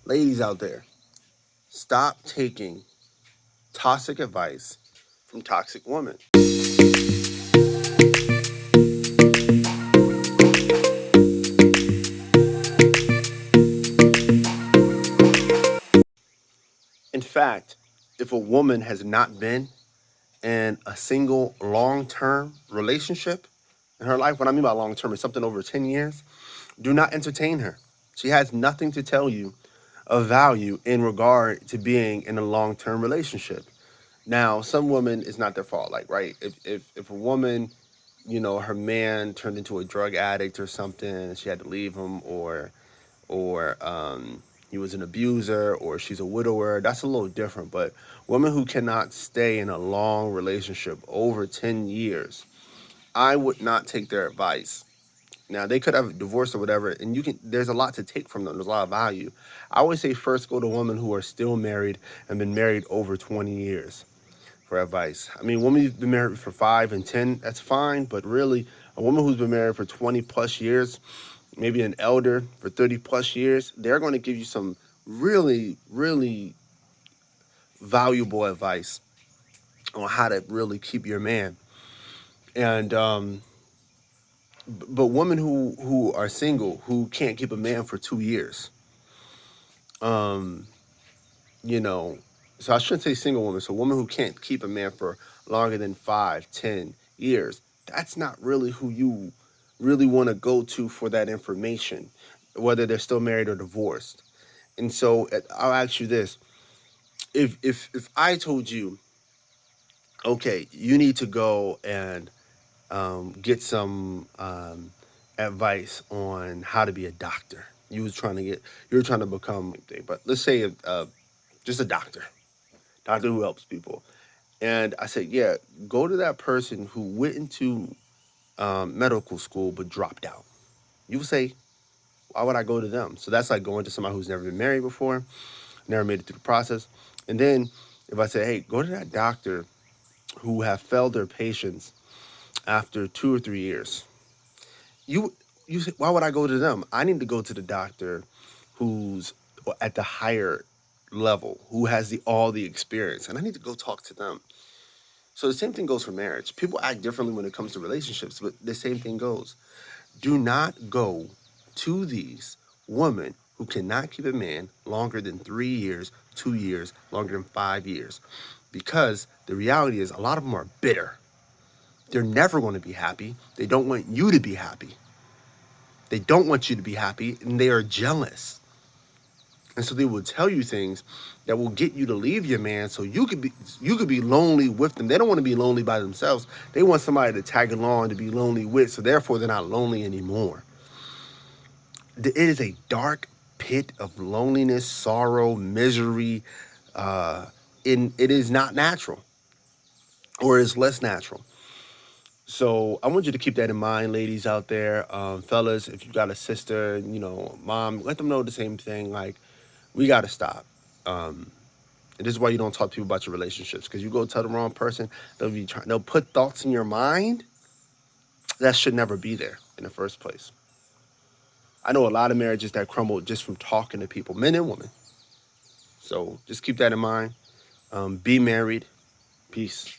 Ladies out there, stop taking toxic advice from toxic women. In fact, if a woman has not been in a single long term relationship in her life, what I mean by long term is something over 10 years, do not entertain her. She has nothing to tell you of value in regard to being in a long term relationship. Now, some women, it's not their fault. Like, right? If a woman, her man turned into a drug addict or something, and she had to leave him, or he was an abuser, or she's a widower, that's a little different. But women who cannot stay in a long relationship over 10 years, I would not take their advice. Now they could have divorced or whatever, and you can. There's a lot to take from them. There's a lot of value. I always say first go to women who are still married and been married over 20 years for advice. I mean, women who've been married for 5 and 10, that's fine. But really, a woman who's been married for 20 plus years, maybe an elder for 30 plus years, they're going to give you some really, really valuable advice on how to really keep your man. And but women who are single who can't keep a man for 2 years, um, you know, so I shouldn't say single woman. So a woman who can't keep a man for longer than 5, 10 years, that's not really who you really want to go to for that information, whether they're still married or divorced. And so I'll ask you this: if I told you, okay, you need to go and get some advice on how to be a doctor. You were trying to become, but let's say just a doctor who helps people. And I said, yeah, go to that person who went into medical school but dropped out. You would say, why would I go to them? So that's like going to somebody who's never been married before, never made it through the process. And then if I say, hey, go to that doctor who have failed their patients after 2 or 3 years, you you say, why would I go to them? I need to go to the doctor who's at the higher level, who has all the experience, and I need to go talk to them. So the same thing goes for marriage. People act differently when it comes to relationships, but the same thing goes. Do not go to these women who cannot keep a man longer than 3 years, 2 years, longer than 5 years. Because the reality is, a lot of them are bitter. They're never going to be happy. They don't want you to be happy. They don't want you to be happy, and they are jealous. And so they will tell you things that will get you to leave your man so you could be lonely with them. They don't want to be lonely by themselves. They want somebody to tag along to be lonely with, so therefore they're not lonely anymore. It is a dark pit of loneliness, sorrow, misery. Uh, it is not natural, or is less natural. So I want you to keep that in mind, ladies out there, fellas. If you got a sister, mom, let them know the same thing. Like, we got to stop. And this is why you don't talk to people about your relationships, because you go tell the wrong person, they'll put thoughts in your mind that should never be there in the first place. I know a lot of marriages that crumble just from talking to people, men and women. So just keep that in mind. Be married. Peace.